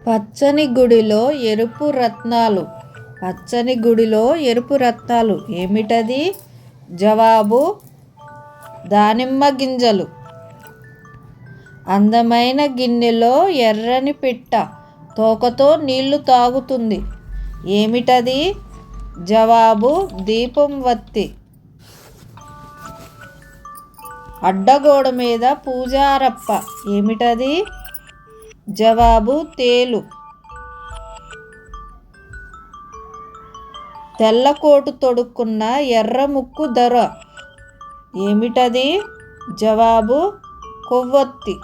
పచ్చని గుడిలో ఎరుపు రత్నాలు. పచ్చని గుడిలో ఎరుపు రత్నాలు ఏమిటది? జవాబు దానిమ్మ గింజలు. అందమైన గిన్నెలో ఎర్రని పిట్ట తోకతో నీళ్లు తాగుతుంది. ఏమిటది? జవాబు దీపం వత్తి. అడ్డగోడ మీద పూజారప్ప. ఏమిటది? జవాబు తేలు. తెల్లకోటు తొడుక్కున్న ఎర్ర ముక్కు దొర. ఏమిటది? జవాబు కొవ్వొత్తి.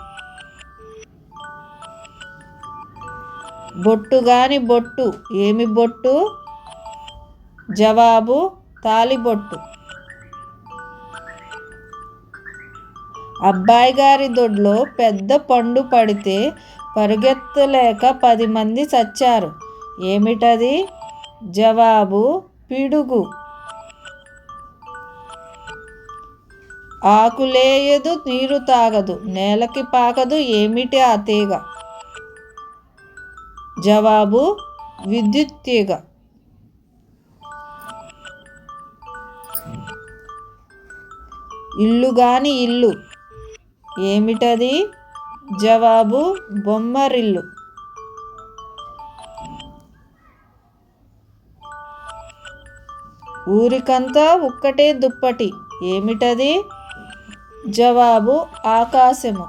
బొట్టుగాని బొట్టు. ఏమి బొట్టు? జవాబు తాలిబొట్టు. అబ్బాయి గారి దొడ్లో పెద్ద పండు పడితే పరుగెత్తలేక 10 మంది చచ్చారు. ఏమిటది? జవాబు పిడుగు. ఆకులేయదు, నీరు తాగదు, నేలకి పాకదు, ఏమిటి ఆ తీగ? జవాబు విద్యుత్ తీగ. ఇల్లుగాని ఇల్లు. ఏమిటది? జవాబు బొమ్మరిల్లు. ఊరికంతా ఒక్కటే దుప్పటి. ఏమిటది? జవాబు ఆకాశము.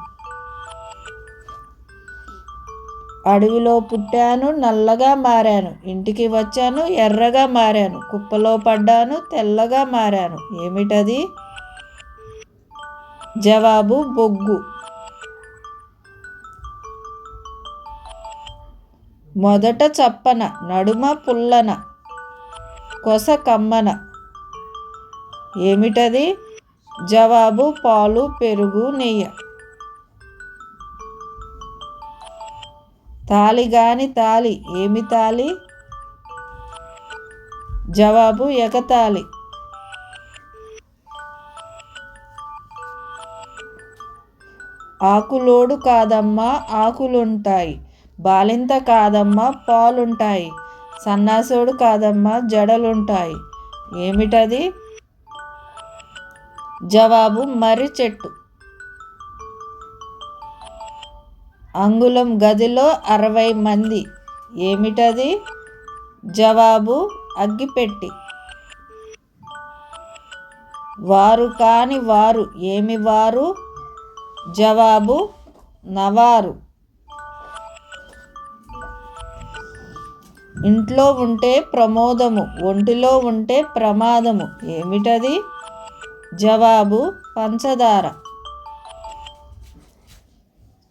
అడవిలో పుట్టాను, నల్లగా మారాను, ఇంటికి వచ్చాను, ఎర్రగా మారాను, కుప్పలో పడ్డాను, తెల్లగా మారాను. ఏమిటది? జవాబు బొగ్గు. మొదట చప్పన, నడుమ పుల్లన, కొస కమ్మన. ఏమిటది? జవాబు పాలు, పెరుగు, నెయ్యి. తాలిగాని తాలి. ఏమి తాలి? జవాబు ఎగతాళి. ఆకులోడు కాదమ్మా ఆకులుంటాయి, బాలింత కాదమ్మా పాలుంటాయి, సన్నాసోడు కాదమ్మా జడలుంటాయి. ఏమిటది? జవాబు మర్రి చెట్టు. అంగుళం గదిలో 60 మంది. ఏమిటది? జవాబు అగ్గిపెట్టి. వారు కాని వారు. ఏమి వారు? జవాబు నవారు. ఇంట్లో ఉంటే ప్రమోదము, ఒంటిలో ఉంటే ప్రమాదము. ఏమిటది? జవాబు పంచదార.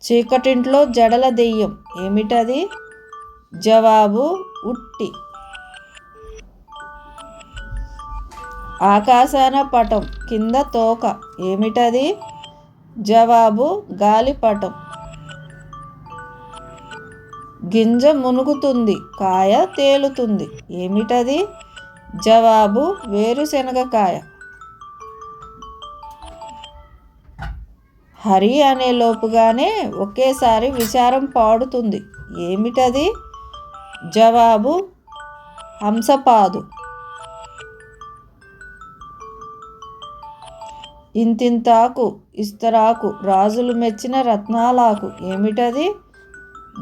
చీకటింట్లో జడల దెయ్యం. ఏమిటది? జవాబు ఉట్టి. ఆకాశాన పటం, కింద తోక. ఏమిటది? జవాబు గాలిపటం. గింజ మునుగుతుంది, కాయ తేలుతుంది. ఏమిటది? జవాబు వేరుశనగకాయ. హరి అనే లోపుగానే ఒకేసారి విచారం పాడుతుంది. ఏమిటది? జవాబు హంసపాదు. ఇంతింతాకు, ఇస్తరాకు, రాజులు మెచ్చిన రత్నాలాకు. ఏమిటది?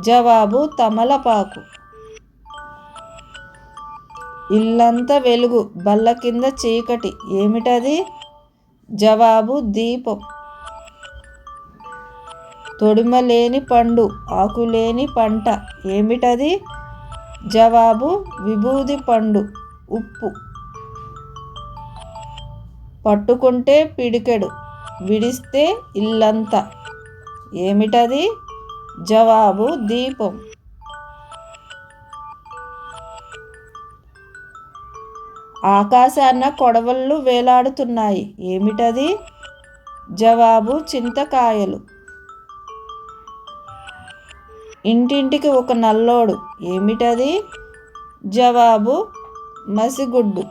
జవాబు తమలపాకు. ఇల్లంతా వెలుగు, బల్ల కింద చీకటి. ఏమిటది? జవాబు దీపం. తొడిమలేని పండు, ఆకులేని పంట. ఏమిటది? జవాబు విభూది పండు, ఉప్పు. పట్టుకుంటే పిడికెడు, విడిస్తే ఇల్లంతా. ఏమిటది? జవాబు దీపం. ఆకాశాన కొడవళ్ళు వేలాడుతున్నాయి. ఏమిటది? జవాబు చింతకాయలు. ఇంటింటికి ఒక నల్లోడు. ఏమిటది? జవాబు మసిగుడ్డు.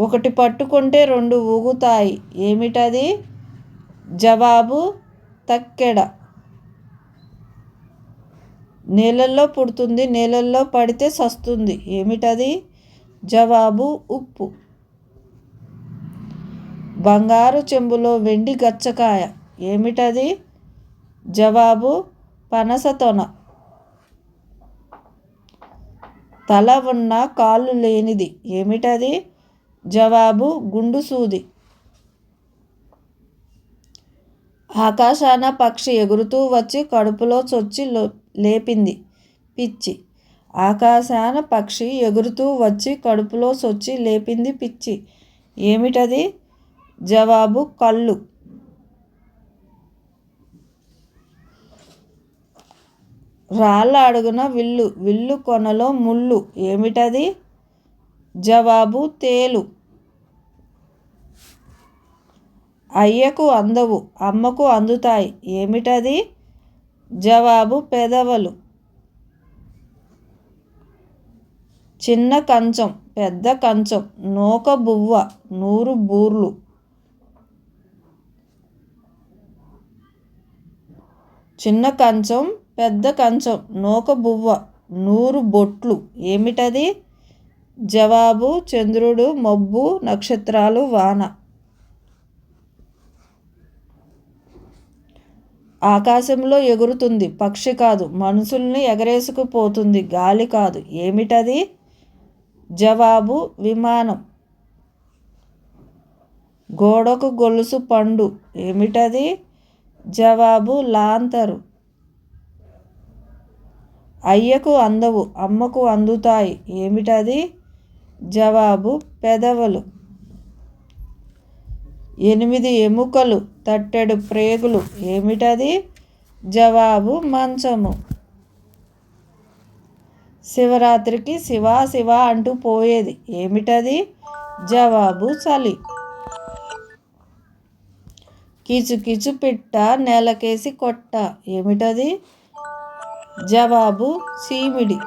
ఒకటి పట్టుకుంటే 2 ఊగుతాయి. ఏమిటది? జవాబు తక్కెడ. నీళ్ళల్లో పుడుతుంది, నీళ్ళల్లో పడితే సస్తుంది. ఏమిటది? జవాబు ఉప్పు. బంగారు చెంబులో వెండి గచ్చకాయ. ఏమిటది? జవాబు పనసతొన. తల ఉన్న కాళ్ళు లేనిది. ఏమిటది? జవాబు గుండు సూది. ఆకాశాన పక్షి ఎగురుతూ వచ్చి కడుపులో చొచ్చి లేపింది పిచ్చి. ఆకాశాన పక్షి ఎగురుతూ వచ్చి కడుపులో చొచ్చి లేపింది పిచ్చి. ఏమిటది? జవాబు కళ్ళు. రాళ్ళ అడుగున విల్లు, విల్లు కొనలో ముళ్ళు. ఏమిటది? జవాబు తేలు. అయ్యకు అందవు, అమ్మకు అందుతాయి. ఏమిటది? జవాబు పెదవులు. చిన్న కంచం, పెద్ద కంచం, నూక బువ్వ, 100 బూర్లు. చిన్న కంచం, పెద్ద కంచం, నూక బువ్వ, 100 బొట్లు. ఏమిటది? జవాబు చంద్రుడు, మబ్బు, నక్షత్రాలు, వాన. ఆకాశంలో ఎగురుతుంది, పక్షి కాదు. మనుషుల్ని ఎగరేసుకుపోతుంది, గాలి కాదు. ఏమిటది? జవాబు విమానం. గోడకు గొలుసు పండు. ఏమిటది? జవాబు లాంతరు. అయ్యకు అందవు, అమ్మకు అందుతాయి. ఏమిటది? జవాబు పెదవులు. 8 ఎముకలు, తట్టెడు ప్రేగులు. ఏమిటది? జవాబు మంచము. శివరాత్రికి శివా శివా అంటూ పోయేది. ఏమిటది? జవాబు చలి. కిచుకిచు పిట్ట నేలకేసి కొట్ట. ఏమిటది? జవాబు చీమిడి.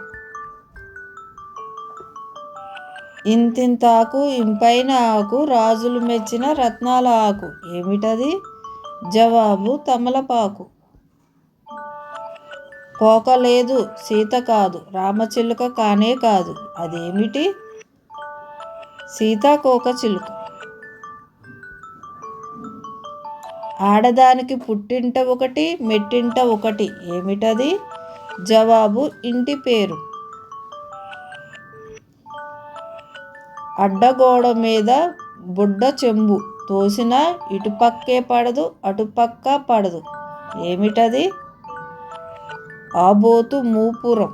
ఇంతింతాకు, ఇంపైన ఆకు, రాజులు మెచ్చిన రత్నాల ఆకు. ఏమిటది? జవాబు తమలపాకు. కోక లేదు, సీత కాదు, రామచిలుక కానే కాదు. అదేమిటి? సీతాకోక చిలుక. ఆడదానికి పుట్టింట ఒకటి, మెట్టింట ఒకటి. ఏమిటది? జవాబు ఇంటి పేరు. అడ్డగోడ మీద బుడ్డ చెంబు, తోసినా ఇటుపక్కే పడదు, అటుపక్క పడదు. ఏమిటది? ఆబోతు మూపురం.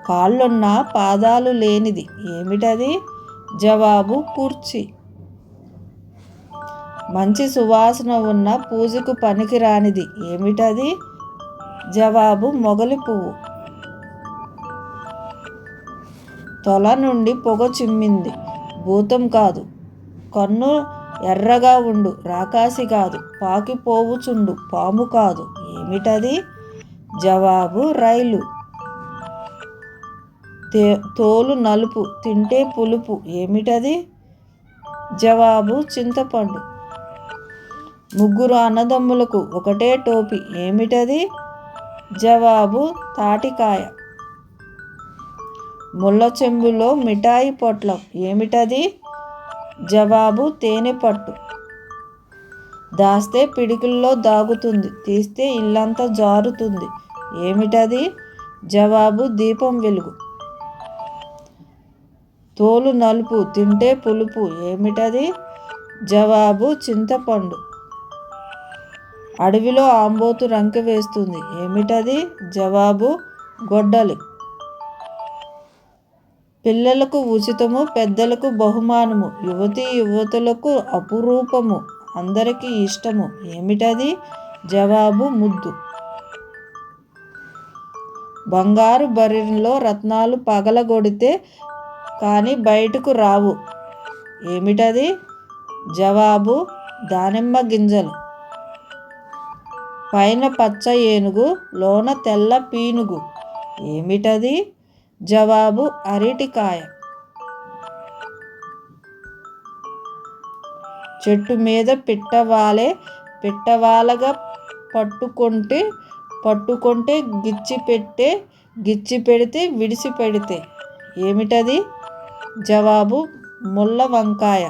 కాళ్ళున్న పాదాలు లేనిది. ఏమిటది? జవాబు కుర్చీ. మంచి సువాసన ఉన్న పూజకు పనికిరానిది. ఏమిటది? జవాబు మొగలి పువ్వు. తొల నుండి పొగ చిమ్మింది, భూతం కాదు. కన్ను ఎర్రగా ఉండు, రాకాసి కాదు. పాకిపోవుచుండు, పాము కాదు. ఏమిటది? జవాబు రైలు. తోలు నలుపు, తింటే పులుపు. ఏమిటది? జవాబు చింతపండు. 3 అన్నదమ్ములకు ఒకటే టోపీ. ఏమిటది? జవాబు తాటికాయ. ముళ్ళ చెంబులో మిఠాయి పొట్లం. ఏమిటది? జవాబు తేనె పట్టు. దాస్తే పిడికిల్లో దాగుతుంది, తీస్తే ఇల్లంతా జారుతుంది. ఏమిటది? జవాబు దీపం వెలుగు. తోలు నలుపు, తింటే పులుపు. ఏమిటది? జవాబు చింతపండు. అడవిలో ఆంబోతు రంకె వేస్తుంది. ఏమిటది? జవాబు గొడ్డలి. పిల్లలకు ఉచితము, పెద్దలకు బహుమానము, యువతులకు అపురూపము, అందరికీ ఇష్టము. ఏమిటది? జవాబు ముద్దు. బంగారు బరిలో రత్నాలు పగలగొడితే కానీ బయటకు రావు. ఏమిటది? జవాబు దానిమ్మ గింజలు. పైన పచ్చ ఏనుగు, లోన తెల్ల పీనుగు. ఏమిటది? జవాబు అరటికాయ. చెట్టు మీద పిట్టవాలే, పిట్టవాలగా పట్టుకుంటే గిచ్చి పెడితే విడిచిపెడితే ఏమిటది? జవాబు ముళ్ళ వంకాయ.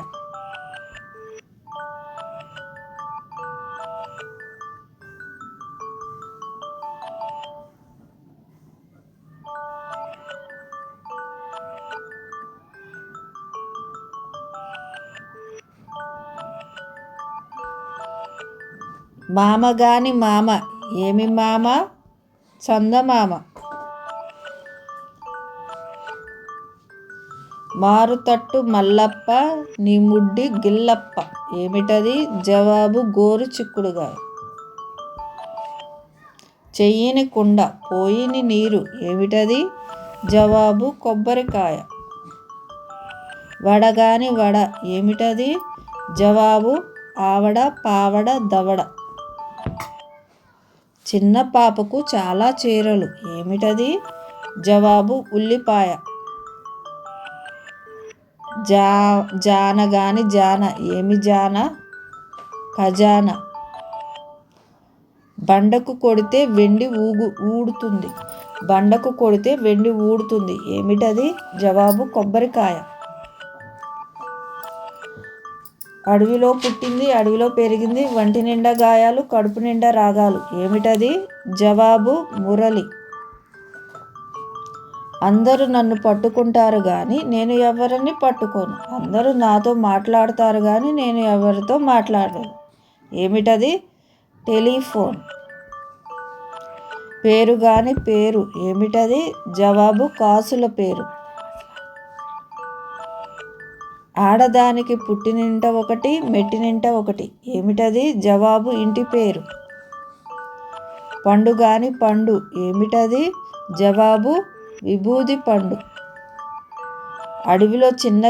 మామగాని మామ ఏమి మామ? చందమామ. మారుతట్టు మల్లప్ప నీ ముడ్డి గిల్లప్ప ఏమిటది? జవాబు గోరు చిక్కుడుగాయ. చెయ్యిని కుండ పోయిని నీరు ఏమిటది? జవాబు కొబ్బరికాయ. వడగాని వడ ఏమిటది? జవాబు ఆవడ పావడ దవడ. చిన్న పాపకు చాలా చీరలు ఏమిటది? జవాబు ఉల్లిపాయ. జానగాని జాన ఏమి జాన? ఖజానా. బండకు కొడితే వెండి ఊడుతుంది ఏమిటది? జవాబు కొబ్బరికాయ. అడవిలో పుట్టింది అడవిలో పెరిగింది వంటి నిండా గాయాలు కడుపు నిండా రాగాలు ఏమిటది? జవాబు మురళి. అందరూ నన్ను పట్టుకుంటారు కానీ నేను ఎవరిని పట్టుకోను. అందరూ నాతో మాట్లాడతారు కానీ నేను ఎవరితో మాట్లాడను ఏమిటది? టెలిఫోన్. పేరు గాని పేరు ఏమిటది? జవాబు కాసుల పేరు. ఆడదానికి పుట్టినింట ఒకటి మెట్టినింట ఒకటి ఏమిటది? జవాబు ఇంటి పేరు. పండు గాని పండు ఏమిటది? జవాబు విభూది పండు. అడవిలో చిన్న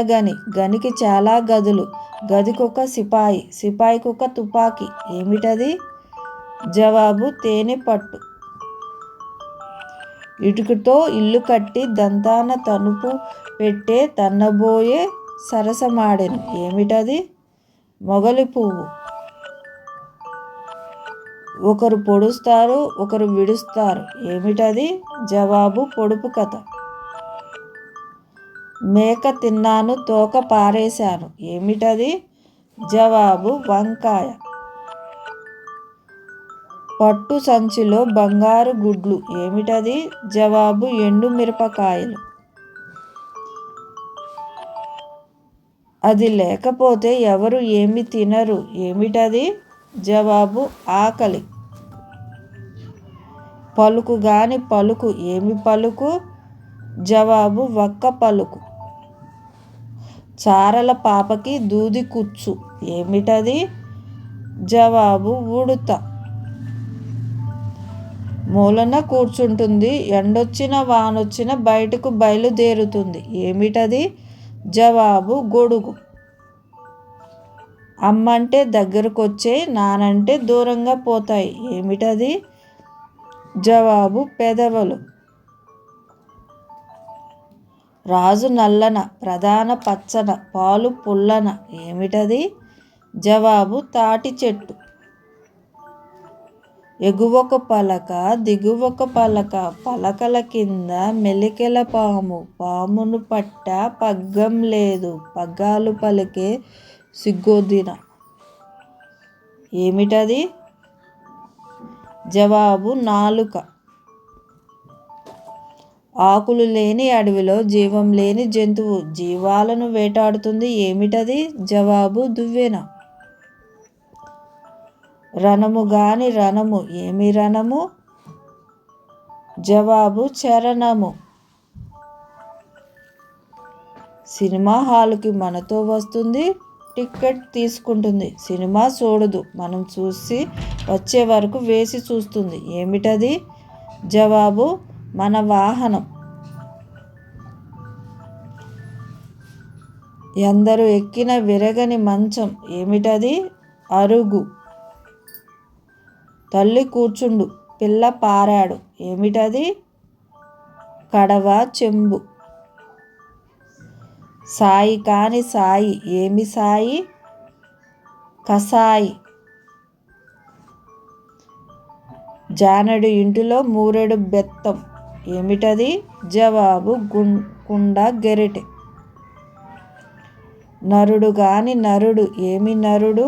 గనికి చాలా గదులు, గదికొక సిపాయికొక తుపాకీ ఏమిటది? జవాబు తేనె పట్టు. ఇటుకతో ఇల్లు కట్టి దంతాన తలుపు పెట్టే తన్నబోయే సరసమాడెను ఏమిటది? మొగలి పువ్వు. ఒకరు పొడుస్తారు ఒకరు విడుస్తారు ఏమిటది? జవాబు పొడుపు కథ. మేక తిన్నాను తోక పారేశాను ఏమిటది? జవాబు వంకాయ. పట్టు సంచిలో బంగారు గుడ్లు ఏమిటది? జవాబు ఎండు మిరపకాయలు. అది లేకపోతే ఎవరు ఏమి తినరు ఏమిటది? జవాబు ఆకలి. పలుకు గాని పలుకు ఏమి పలుకు? జవాబు వక్క పలుకు. చారల పాపకి దూది కుచ్చు ఏమిటది? జవాబు ఉడుత. మూలన కూర్చుంటుంది ఎండొచ్చిన వానొచ్చిన బయటకు బయలుదేరుతుంది ఏమిటది? జవాబు గొడుగు. అమ్మంటే దగ్గరకొచ్చే నానంటే దూరంగా పోతాయి ఏమిటది? జవాబు పెదవులు. రాజు నల్లన ప్రధాన పచ్చన పాలు పుల్లన ఏమిటది? జవాబు తాటి చెట్టు. ఎగువొక పలక దిగువొక పలక పలకల కింద మెలికెల పాము పామును పట్ట పగ్గం లేదు పగ్గాలు పలికే సిగ్గొదిన ఏమిటది? జవాబు నాలుక. ఆకులు లేని అడవిలో జీవం లేని జంతువు జీవాలను వేటాడుతుంది ఏమిటది? జవాబు దువ్వెన. రణము గాని రణము ఏమి రణము? జవాబు చరణము. సినిమా హాలుకి మనతో వస్తుంది టికెట్ తీసుకుంటుంది సినిమా చూడదు మనం చూసి వచ్చే వరకు వేసి చూస్తుంది ఏమిటది? జవాబు మన వాహనం. ఎందరు ఎక్కిన విరగని మంచం ఏమిటది? అరుగు. తల్లి కూర్చుండు పిల్ల పారాడు ఏమిటది? కడవ చెంబు. సాయి కాని సాయి ఏమి సాయి? కసాయి. జానడు ఇంటిలో మూరెడు బెత్తం. ఏమిటది? జవాబు కుండ గెరిటె. నరుడు గాని నరుడు. ఏమి నరుడు?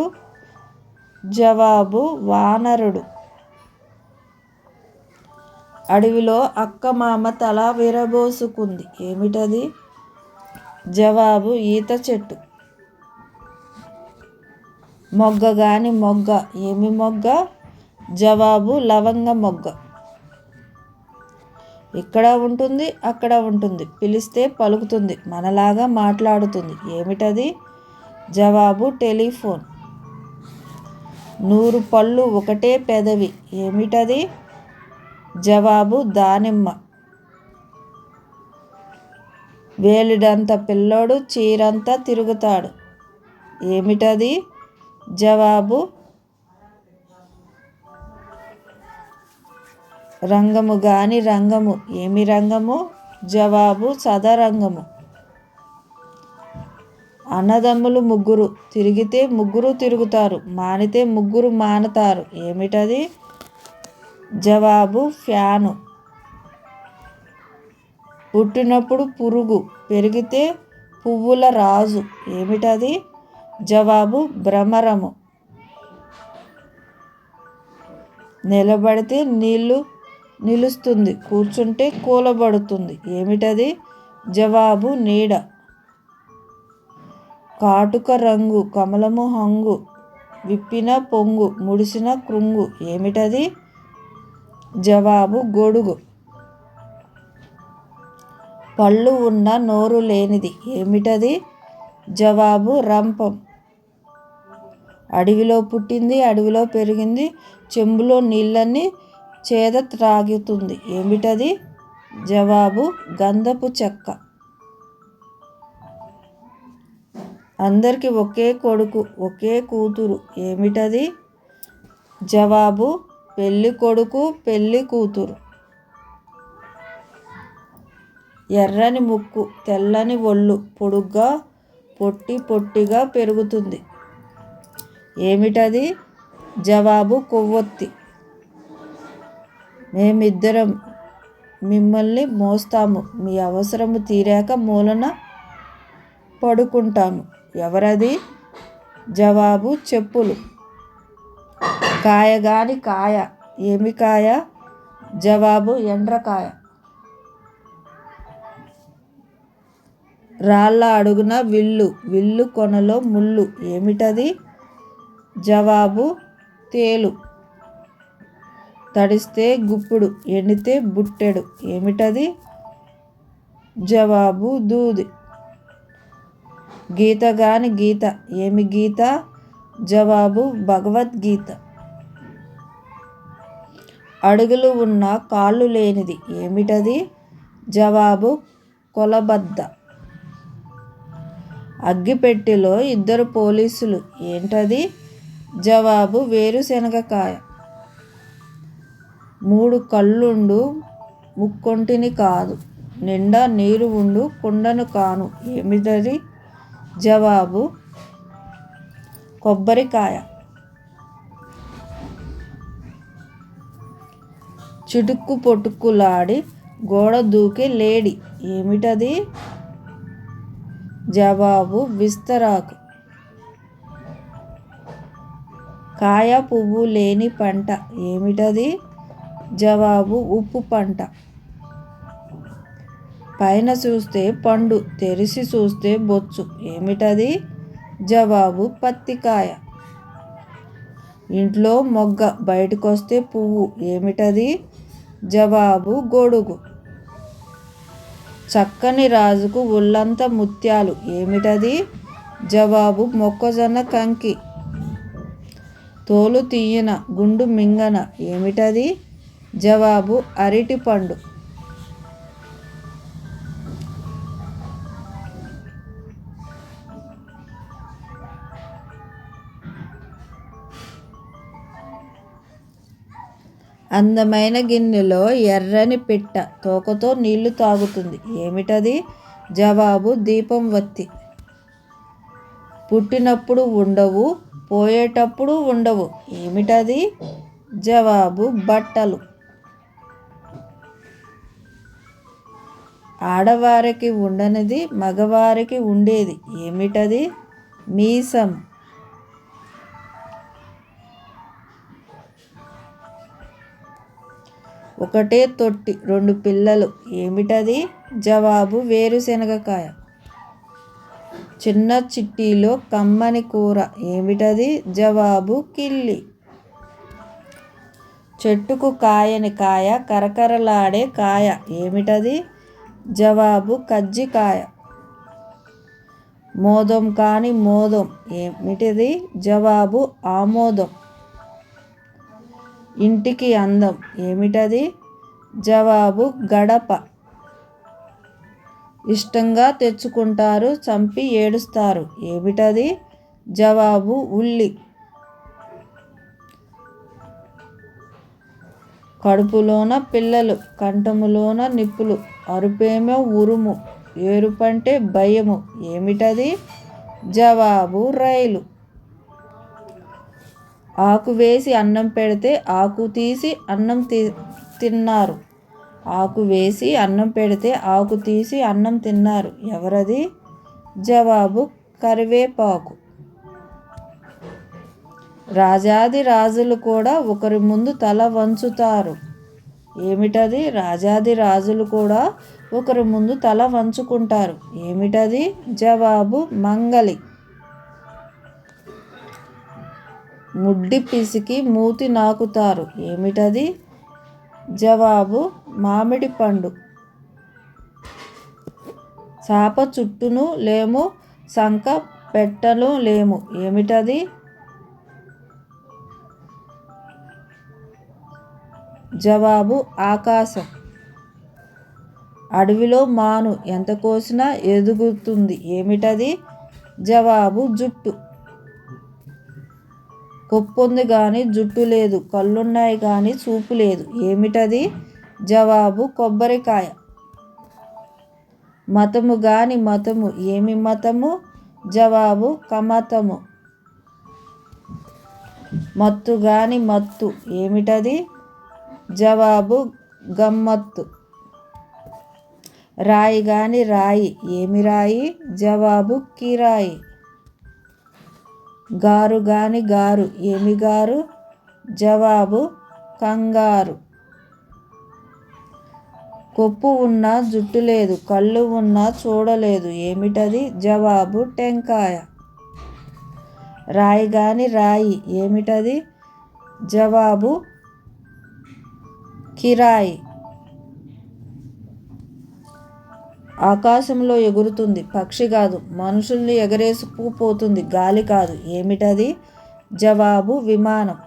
జవాబు వానరుడు. అడవిలో అక్క మామ తల విరబోసుకుంది. ఏమిటది? జవాబు ఈత చెట్టు. మొగ్గ గాని మొగ్గ. ఏమి మొగ్గ? జవాబు లవంగ మొగ్గ. ఇక్కడ ఉంటుంది, అక్కడ ఉంటుంది, పిలిస్తే పలుకుతుంది, మనలాగా మాట్లాడుతుంది. ఏమిటది? జవాబు టెలిఫోన్. 100 పళ్ళు ఒకటే పెదవి. ఏమిటది? జవాబు దానిమ్మ. వేలిడంత పిల్లోడు చీరంతా తిరుగుతాడు. ఏమిటది? జవాబు రంగము గాని రంగము. ఏమి రంగము? జవాబు సదరంగము. అన్నదమ్ములు ముగ్గురు. తిరిగితే ముగ్గురు తిరుగుతారు, మానితే ముగ్గురు మానతారు. ఏమిటది? జవాబు ఫ్యాను. పుట్టినప్పుడు పురుగు, పెరిగితే పువ్వుల రాజు. ఏమిటది? జవాబు భ్రమరము. నిలబడితే నిలుస్తుంది, కూర్చుంటే కూలబడుతుంది. ఏమిటది? జవాబు నీడ. కాటుక రంగు, కమలము హంగు, విప్పిన పొంగు, ముడిసిన కృంగు. ఏమిటది? జవాబు గొడుగు. పళ్ళు ఉన్న నోరు లేనిది. ఏమిటది? జవాబు రంపం. అడవిలో పుట్టింది, అడవిలో పెరిగింది, చెంబులో నీళ్ళని చేద త్రాగుతుంది. ఏమిటది? జవాబు గంధపు చెక్క. అందరికీ ఒకే కొడుకు, ఒకే కూతురు. ఏమిటది? జవాబు పెళ్ళి కొడుకు, పెళ్ళి కూతురు. ఎర్రని ముక్కు, తెల్లని ఒళ్ళు, పొడుగ్గా పొట్టిగా పెరుగుతుంది. ఏమిటది? జవాబు కొవ్వొత్తి. మేమిద్దరం మిమ్మల్ని మోస్తాము, మీ అవసరము తీరాక మూలన పడుకుంటాము. ఎవరది? జవాబు చెప్పులు. కాయ గాని కాయ. ఏమి కాయ? జవాబు ఎండ్రకాయ. రాళ్ళ అడుగున విల్లు, విల్లు కొనలో ముళ్ళు. ఏమిటది? జవాబు తేలు. తడిస్తే గుప్పుడు, ఎండితే బుట్టెడు. ఏమిటది? జవాబు దూది. గీత గాని గీత. ఏమి గీత? జవాబు భగవద్గీత. అడుగులు ఉన్న కాళ్ళు లేనిది. ఏమిటది? జవాబు కొలబద్ద. అగ్గిపెట్టెలో 2 పోలీసులు. ఏంటది? జవాబు వేరుశనగకాయ. 3 కళ్ళుండు ముక్కొంటిని కాదు, నిండా నీరు ఉండు కుండను కాను. ఏమిటది? జవాబు కొబ్బరికాయ. చిటుక్కు పొట్టుకులాడి గోడ దూకే లేడి. ఏమిటది? జవాబు విస్తరాకు. కాయ పువ్వు లేని పంట. ఏమిటది? జవాబు ఉప్పు పంట. పైన చూస్తే పండు, తెరిచి చూస్తే బొచ్చు. ఏమిటది? జవాబు పత్తికాయ. ఇంట్లో మొగ్గ, బయటకొస్తే పువ్వు. ఏమిటది? జవాబు గొడుగు. చక్కని రాజుకు ఒళ్ళంతా ముత్యాలు. ఏమిటది? జవాబు మొక్కజొన్న కంకి. తోలు తీయన, గుండు మింగన. ఏమిటది? జవాబు అరటిపండు. అందమైన గిన్నెలో ఎర్రని పిట్ట తోకతో నీళ్లు తాగుతుంది. ఏమిటది? జవాబు దీపం వత్తి. పుట్టినప్పుడు ఉండవు, పోయేటప్పుడు ఉండవు. ఏమిటది? జవాబు బట్టలు. ఆడవారికి ఉండనిది మగవారికి ఉండేది ఏమిటది? మీసం. ఒకటే తొట్టి 2 పిల్లలు ఏమిటది? జవాబు వేరుశనగకాయ. చిన్న చిట్టీలో కమ్మని కూర ఏమిటది? జవాబు కిల్లి. చెట్టుకు కాయని కాయ కరకరలాడే కాయ ఏమిటది? జవాబు కజ్జికాయ. మోదం కాని మోదం ఏమిటిది? జవాబు ఆమోదం. ఇంటికి అందం ఏమిటది? జవాబు గడప. ఇష్టంగా తెచ్చుకుంటారు, చంపి ఏడుస్తారు ఏమిటది? జవాబు ఉల్లి. కడుపులోన పిల్లలు, కంఠములోన నిప్పులు, అరుపేమో ఉరుము, ఏరుపంటే భయము ఏమిటది? జవాబు రైలు. ఆకు వేసి అన్నం పెడితే ఆకు తీసి అన్నం తిన్నారు. ఆకు వేసి అన్నం పెడితే ఆకు తీసి అన్నం తిన్నారు ఎవరది? జవాబు కరివేపాకు. రాజాది రాజులు కూడా ఒకరి ముందు తల వంచుతారు ఏమిటది? రాజాది రాజులు కూడా ఒకరి ముందు తల వంచుకుంటారు ఏమిటది? జవాబు మంగలి. ముడ్డి పిసికి మూతి నాకుతారు ఏమిటది? జవాబు మామిడి పండు. చాప చుట్టూను లేము, సంక పెట్టను లేము ఏమిటది? జవాబు ఆకాశం. అడవిలో మాను ఎంత కోసినా ఎదుగుతుంది ఏమిటది? జవాబు జుట్టు. కొప్పుంది కానీ జుట్టు లేదు, కళ్ళున్నాయి కానీ చూపు లేదు ఏమిటది? జవాబు కొబ్బరికాయ. మతము గాని మతము ఏమి మతము? జవాబు కమతము. మత్తు గాని మత్తు ఏమిటది? జవాబు గమ్మత్తు. రాయి గాని రాయి ఏమి రాయి? జవాబు కిరాయి. గారు గాని గారు ఏమి గారు? జవాబు కంగారు. కొప్పు ఉన్నా జుట్టు లేదు, కళ్ళు ఉన్నా చూడలేదు ఏమిటది? జవాబు టెంకాయ. రాయి గాని రాయి ఏమిటది? జవాబు కిరాయి. ఆకాశంలో ఎగురుతుంది, పక్షి కాదు, మనుషుల్ని ఎగరేసుకుపోతుంది, గాలి కాదు ఏమిటది? జవాబు విమానం.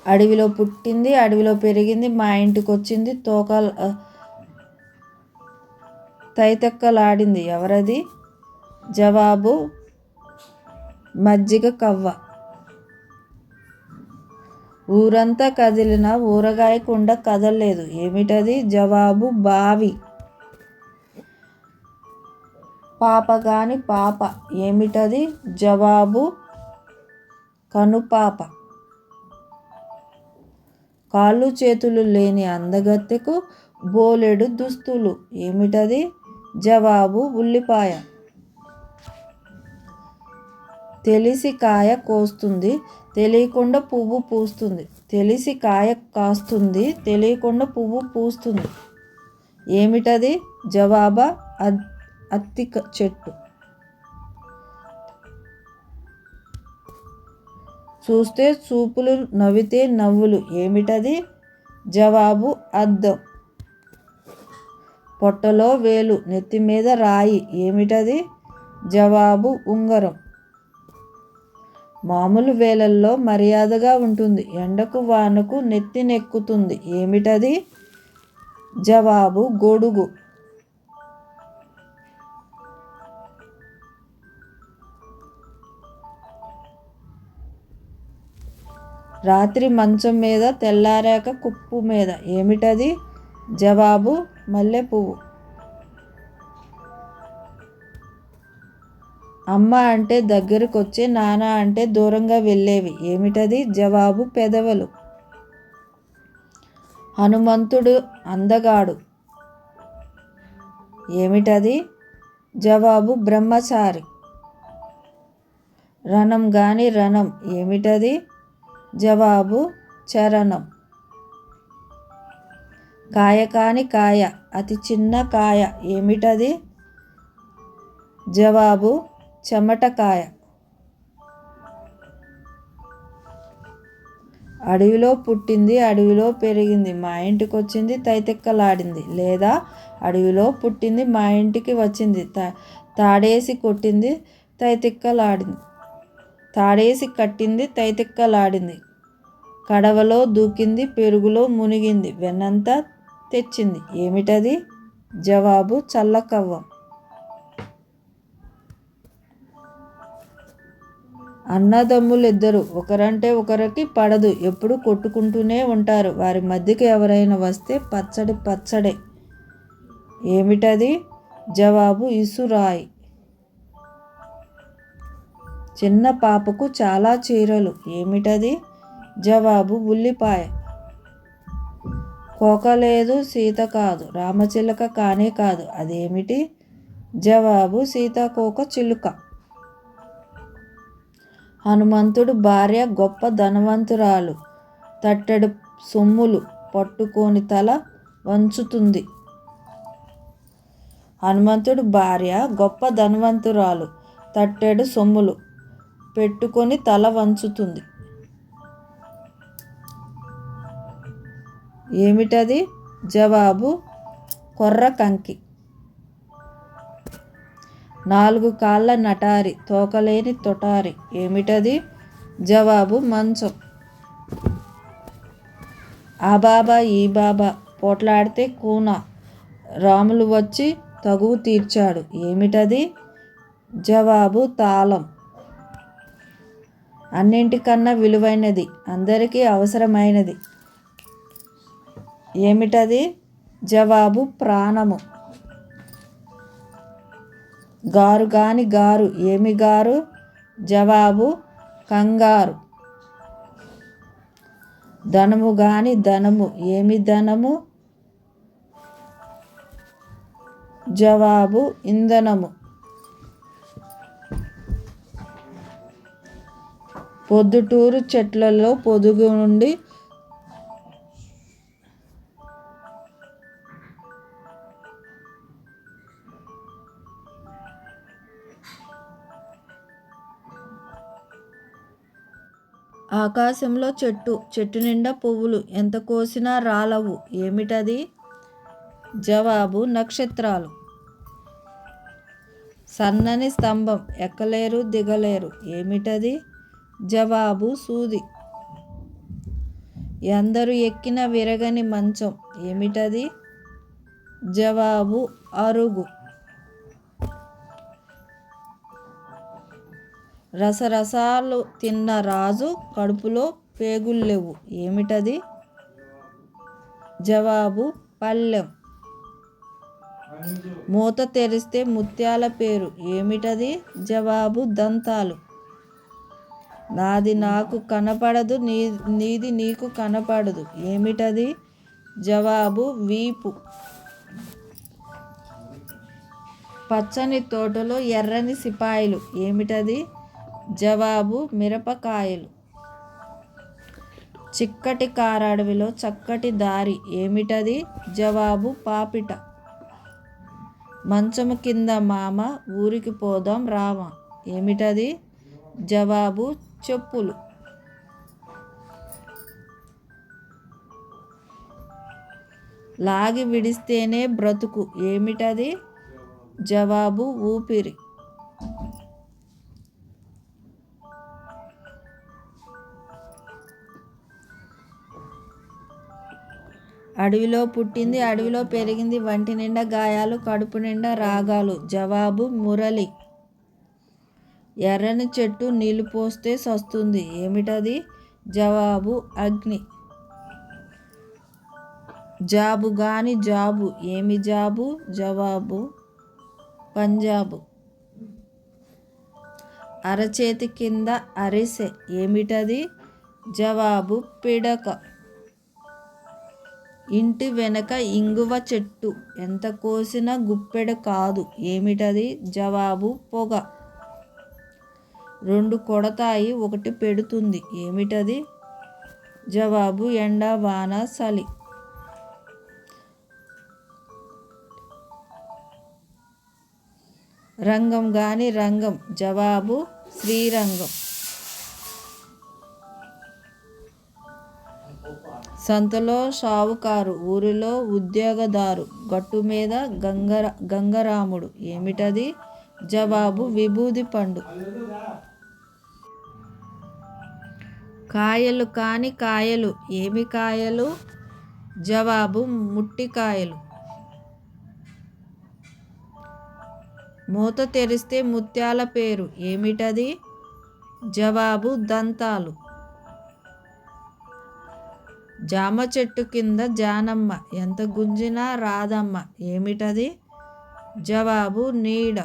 అడవిలో పుట్టింది, అడవిలో పెరిగింది, మా ఇంటికి వచ్చింది, తైతక్కలాడింది ఎవరది? జవాబు మజ్జిగ కవ్వ. ఊరంతా కదిలిన ఊరగాయ కుండ కదలలేదు ఏమిటది? జవాబు బావి. పాప గాని పాప ఏమిటది? జవాబు కనుపాప. కాళ్ళు చేతులు లేని అందగత్తెకు బోలెడు దుస్తులు ఏమిటది? జవాబు ఉల్లిపాయ. తెలిసి కాయ కోస్తుంది, తెలియకుండా పువ్వు పూస్తుంది. తెలిసి కాయ కాస్తుంది, తెలియకుండా పువ్వు పూస్తుంది ఏమిటది? జవాబా అత్తి చెట్టు. చూస్తే చూపులు, నవ్వితే నవ్వులు ఏమిటది? జవాబు అద్దం. పొట్టలో వేలు, నెత్తి మీద రాయి ఏమిటది? జవాబు ఉంగరం. మామూలు వేళల్లో మర్యాదగా ఉంటుంది, ఎండకు వానకు నెత్తినెక్కుతుంది ఏమిటది? జవాబు గొడుగు. రాత్రి మంచం మీద, తెల్లారాక కుప్పు మీద ఏమిటది? జవాబు మల్లెపువ్వు. అమ్మ అంటే దగ్గరకు వచ్చే, నాన్న అంటే దూరంగా వెళ్ళేవి. ఏమిటది? జవాబు పెదవులు. హనుమంతుడు అందగాడు. ఏమిటది? జవాబు బ్రహ్మచారి. రణం గాని రణం. ఏమిటది? జవాబు చరణం. కాయ కాని కాయ, అతి చిన్న కాయ. ఏమిటది? జవాబు చెమటకాయ. అడవిలో పుట్టింది, అడవిలో పెరిగింది, మా ఇంటికి వచ్చింది, తైతెక్కలాడింది. లేదా అడవిలో పుట్టింది, మా ఇంటికి వచ్చింది, తాడేసి కొట్టింది, తైతెక్కలాడింది, తాడేసి కట్టింది, తైతెక్కలాడింది. కడవలో దూకింది, పెరుగులో మునిగింది, వెన్నంతా తెచ్చింది. ఏమిటది? జవాబు చల్లకవ్వం. అన్నదమ్ములిద్దరు ఒకరంటే ఒకరికి పడదు, ఎప్పుడు కొట్టుకుంటూనే ఉంటారు. వారి మధ్యకి ఎవరైనా వస్తే పచ్చడి పచ్చడే. ఏమిటది? జవాబు ఇసురాయి. చిన్న పాపకు చాలా చీరలు. ఏమిటది? జవాబు ఉల్లిపాయ. కోక లేదు, సీత కాదు, రామచిలక కానే కాదు, అదేమిటి? జవాబు సీతాకోక చిలుక. హనుమంతుడు భార్య గొప్ప ధనవంతురాలు. తట్టెడు సొమ్ములు పట్టుకొని తల వంచుతుంది. హనుమంతుడు భార్య గొప్ప ధనవంతురాలు. తట్టెడు సొమ్ములు పెట్టుకొని తల వంచుతుంది. ఏమిటది? జవాబు కొర్ర కంకి. 4 కాళ్ళ నటారి, తోకలేని తొటారి. ఏమిటది? జవాబు మంచం. ఆ బాబా ఈ బాబా పోట్లాడితే కూన, రాములు వచ్చి తగువు తీర్చాడు. ఏమిటది? జవాబు తాళం. అన్నింటికన్నా విలువైనది, అందరికీ అవసరమైనది. ఏమిటది? జవాబు ప్రాణము. గారు గాని గారు. ఏమి గారు? జవాబు కంగారు. ధనము గాని ధనము. ఏమి ధనము? జవాబు ఇంధనము. పొద్దుటూరు చెట్లలో పొదుగు నుండి ఆకాశంలో చెట్టు, చెట్టు నిండా పువ్వులు, ఎంత కోసినా రాలవు. ఏమిటది? జవాబు నక్షత్రాలు. సన్నని స్తంభం, ఎక్కలేరు దిగలేరు. ఏమిటది? జవాబు సూది. ఎందరు ఎక్కిన విరగని మంచం. ఏమిటది? జవాబు అరుగు. రసరసాలు తిన్న రాజు కడుపులో పేగుల్లేవు. ఏమిటది? జవాబు పళ్ళెం. మూత తెరిస్తే ముత్యాల పేరు. ఏమిటది? జవాబు దంతాలు. నాది నాకు కనపడదు, నీది నీకు కనపడదు. ఏమిటది? జవాబు వీపు. పచ్చని తోటలో ఎర్రని సిపాయిలు. ఏమిటది? జవాబు మిరపకాయలు. చిక్కటి కారడవిలో చక్కటి దారి. ఏమిటది? జవాబు పాపిట. మంచము కింద మామ, ఊరికి పోదాం రామ. ఏమిటది? జవాబు చెప్పులు. లాగి విడిస్తేనే బ్రతుకు. ఏమిటది? జవాబు ఊపిరి. అడవిలో పుట్టింది, అడవిలో పెరిగింది, వంటి నిండా గాయాలు, కడుపు నిండా రాగాలు. జవాబు మురళి. ఎర్రని చెట్టు నీళ్లు పోస్తే సస్తుంది. ఏమిటది? జవాబు అగ్ని. జాబు గాని జాబు. ఏమి జాబు? జవాబు పంజాబు. అరచేతి కింద అరిసె ఏమిటది? జవాబు పిడక. ఇంటి వెనక ఇంగువ చెట్టు ఎంత కోసినా గుప్పెడు కాదు ఏమిటది? జవాబు పొగ. రెండు కొడతాయి ఒకటి పెడుతుంది ఏమిటది? జవాబు ఎండ వాన చలి. రంగం గాని రంగం. జవాబు శ్రీరంగం. సంతలో షావుకారు ఊరిలో ఉద్యోగదారు గట్టు మీద గంగరాముడు ఏమిటది? జవాబు విభూది పండు. కాయలు కాని కాయలు ఏమి కాయలు? జవాబు ముట్టికాయలు. మూత తెరిస్తే ముత్యాల పేరు ఏమిటది? జవాబు దంతాలు. జామ చెట్టు కింద జానమ్మ ఎంత గుంజినా రాదమ్మ ఏమిటది? జవాబు నీడ.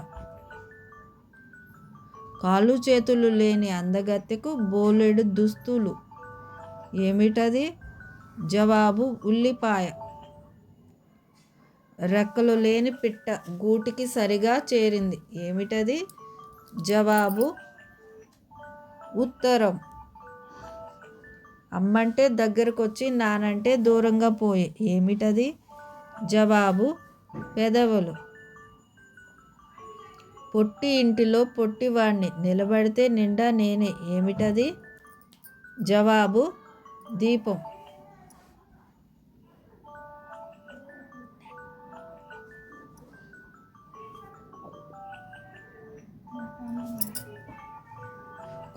కాళ్ళు చేతులు లేని అందగత్తెకు బోలెడు దుస్తులు ఏమిటది? జవాబు ఉల్లిపాయ. రెక్కలు లేని పిట్ట గూటికి సరిగా చేరింది ఏమిటది? జవాబు ఉత్తరం. అమ్మంటే దగ్గరకొచ్చి నానంటే దూరంగా పోయే ఏమిటది? జవాబు పెదవులు. పొట్టి ఇంటిలో పొట్టివాణ్ణి నిలబడితే నిండా నేనే ఏమిటది? జవాబు దీపం.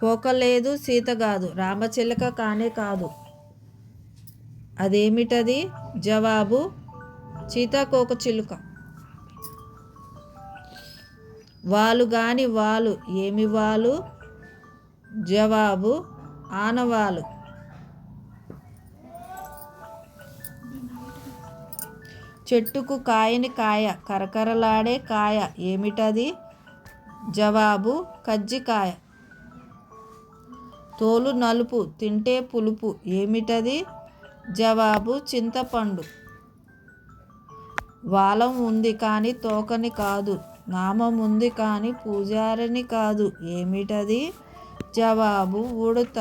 కోక లేదు సీత కాదు రామచిలక కానే కాదు అదేమిటది? జవాబు సీతాకోక చిలుక. వాలు గాని వాలు ఏమి వాలు? జవాబు ఆనవాలు. చెట్టుకు కాయని కాయ కరకరలాడే కాయ ఏమిటది? జవాబు కజ్జికాయ. తోలు నలుపు తింటే పులుపు ఏమిటది? జవాబు చింతపండు. వాలం ఉంది కానీ తోకని కాదు నామం ఉంది కానీ పూజారిని కాదు ఏమిటది? జవాబు ఉడత.